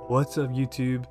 What's up YouTube?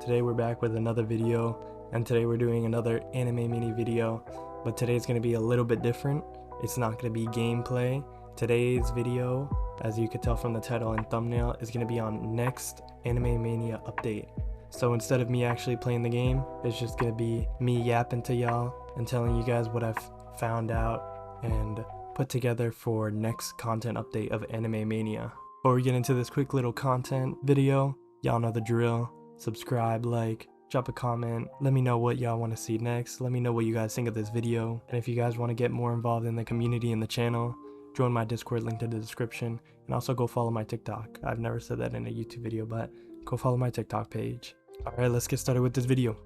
Today we're back with another video, and today we're doing another anime mini video, but today's going to be a little bit different. It's not going to be gameplay. Today's video, as you could tell from the title and thumbnail, is going to be on next Anime Mania update. So instead of me actually playing the game, it's just going to be me yapping to y'all and telling you guys what I've found out and put together for next content update of Anime Mania. Before we get into this quick little content video, y'all know the drill. Subscribe, like, drop a comment, let me know what y'all want to see next, let me know what you guys think of this video, and if you guys want to get more involved in the community and the channel, join my Discord link in the description, and also go follow my TikTok. I've never said that in a YouTube video, but go follow my TikTok page. Alright, let's get started with this video.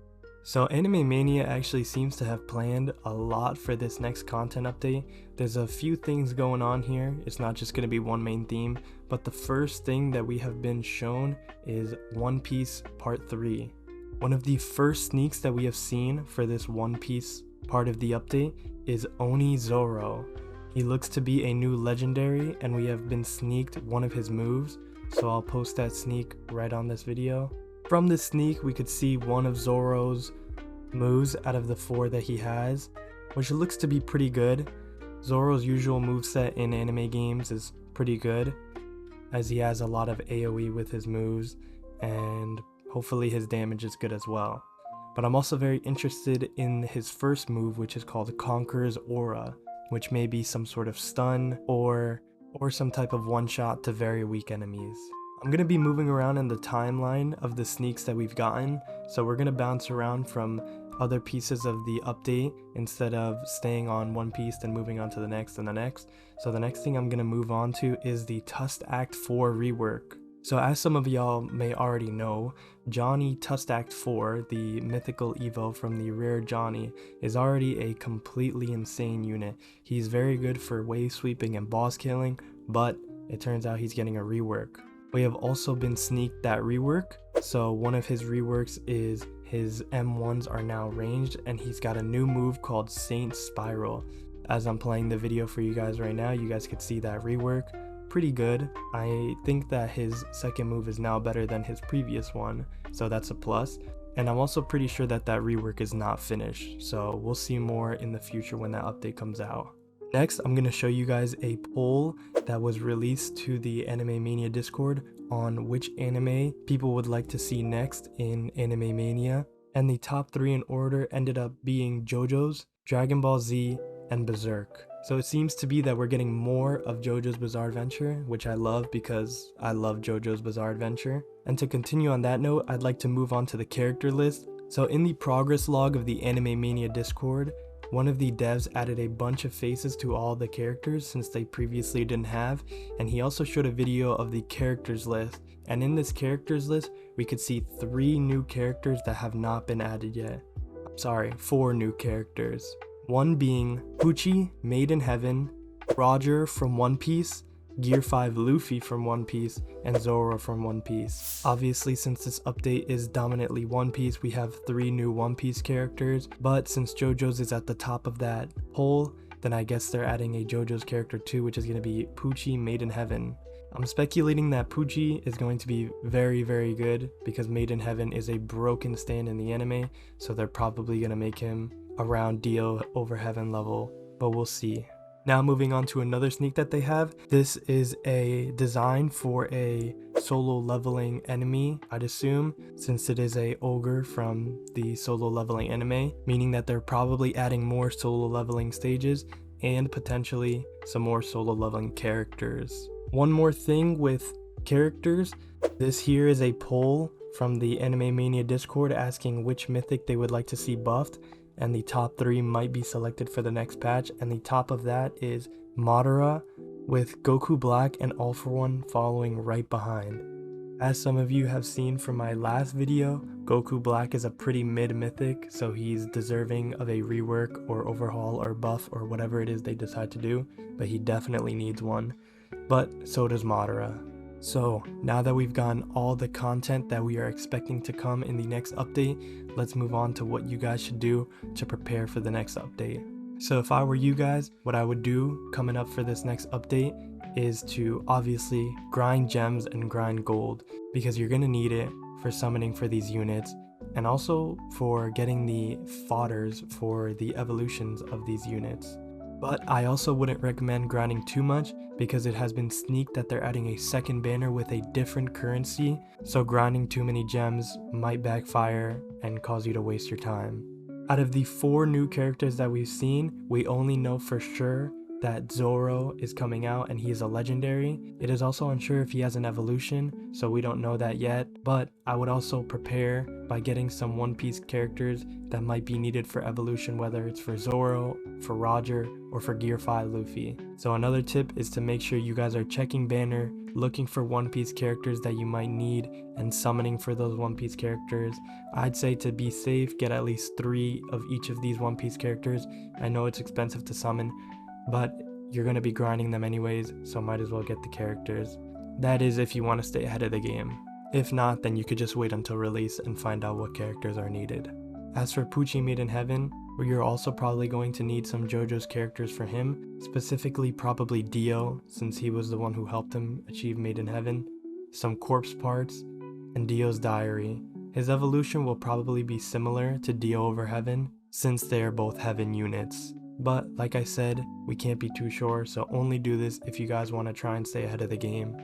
So Anime Mania actually seems to have planned a lot for this next content update. There's a few things going on here. It's not just going to be one main theme, but the first thing that we have been shown is One Piece Part 3. One of the first sneaks that we have seen for this One Piece part of the update is Oni Zoro. He looks to be a new legendary, and we have been sneaked one of his moves, so I'll post that sneak right on this video. From this sneak, we could see one of Zoro's moves out of the 4 that he has, which looks to be pretty good. Zoro's usual moveset in anime games is pretty good, as he has a lot of AoE with his moves, and hopefully his damage is good as well. But I'm also very interested in his first move, which is called Conqueror's Aura, which may be some sort of stun or some type of one-shot to very weak enemies. I'm going to be moving around in the timeline of the sneaks that we've gotten, so we're going to bounce around from other pieces of the update instead of staying on one piece and moving on to the next and the next. So the next thing I'm going to move on to is the Tusk Act 4 rework. So as some of y'all may already know, Johnny Tusk Act 4, the mythical Evo from the rare Johnny, is already a completely insane unit. He's very good for wave sweeping and boss killing, but it turns out he's getting a rework. We have also been sneaked that rework, so one of his reworks is his M1s are now ranged, and he's got a new move called Saint Spiral. As I'm playing the video for you guys right now, you guys could see that rework. Pretty good. I think that his second move is now better than his previous one, so that's a plus. And I'm also pretty sure that that rework is not finished, so we'll see more in the future when that update comes out. Next, I'm going to show you guys a poll that was released to the Anime Mania Discord on which anime people would like to see next in Anime Mania, and the top 3 in order ended up being JoJo's, Dragon Ball Z, and Berserk. So it seems to be that we're getting more of JoJo's Bizarre Adventure, which I love because I love JoJo's Bizarre Adventure. And to continue on that note, I'd like to move on to the character list. So in the progress log of the Anime Mania Discord, one of the devs added a bunch of faces to all the characters since they previously didn't have, and he also showed a video of the characters list, and in this characters list we could see 3 new characters that have not been added yet. Sorry, 4 new characters. One being Pucci, Made in Heaven, Roger from One Piece, Gear 5 Luffy from One Piece, and Zoro from One Piece. Obviously, since this update is dominantly One Piece, we have 3 new One Piece characters, but since JoJo's is at the top of that poll, then I guess they're adding a JoJo's character too, which is going to be Pucci, Made in Heaven. I'm speculating that Pucci is going to be very, very good because Made in Heaven is a broken stand in the anime, so they're probably going to make him around Dio over Heaven level, but we'll see. Now moving on to another sneak that they have. This is a design for a solo leveling enemy, I'd assume, since it is a ogre from the solo leveling anime, meaning that they're probably adding more solo leveling stages and potentially some more solo leveling characters. One more thing with characters, this here is a poll from the Anime Mania Discord asking which mythic they would like to see buffed, and the top 3 might be selected for the next patch, and the top of that is Madara, with Goku Black and All For One following right behind. As some of you have seen from my last video, Goku Black is a pretty mid mythic, so he's deserving of a rework or overhaul or buff or whatever it is they decide to do, but he definitely needs one. But so does Madara. So now that we've gotten all the content that we are expecting to come in the next update, let's move on to what you guys should do to prepare for the next update. So if I were you guys, what I would do coming up for this next update is to obviously grind gems and grind gold, because you're going to need it for summoning for these units, and also for getting the fodders for the evolutions of these units. But I also wouldn't recommend grinding too much because it has been sneaked that they're adding a second banner with a different currency, so grinding too many gems might backfire and cause you to waste your time. Out of the 4 new characters that we've seen, we only know for sure that Zoro is coming out and he is a legendary. It is also unsure if he has an evolution, so we don't know that yet, but I would also prepare by getting some One Piece characters that might be needed for evolution, whether it's for Zoro, for Roger, or for Gear 5 Luffy. So another tip is to make sure you guys are checking banner, looking for One Piece characters that you might need, and summoning for those One Piece characters. I'd say to be safe, get at least 3 of each of these One Piece characters. I know it's expensive to summon, but you're going to be grinding them anyways, so might as well get the characters. That is if you want to stay ahead of the game. If not, then you could just wait until release and find out what characters are needed. As for Pucci Made in Heaven, you're also probably going to need some JoJo's characters for him, specifically probably Dio, since he was the one who helped him achieve Made in Heaven, some corpse parts, and Dio's diary. His evolution will probably be similar to Dio over Heaven, since they are both Heaven units. But like I said, we can't be too sure, so only do this if you guys want to try and stay ahead of the game.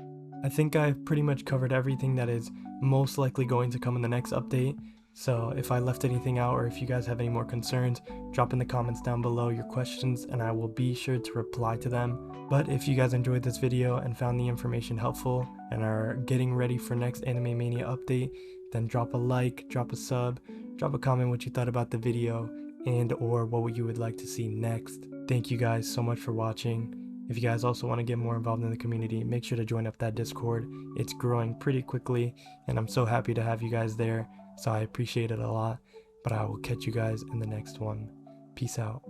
I think I've pretty much covered everything that is most likely going to come in the next update, so if I left anything out or if you guys have any more concerns, drop in the comments down below your questions and I will be sure to reply to them. But if you guys enjoyed this video and found the information helpful and are getting ready for next Anime Mania update, then drop a like, drop a sub, drop a comment what you thought about the video, and or what you would like to see next. Thank you guys so much for watching. If you guys also want to get more involved in the community, make sure to join up that Discord. It's growing pretty quickly and I'm so happy to have you guys there, so I appreciate it a lot. But I will catch you guys in the next one. Peace out.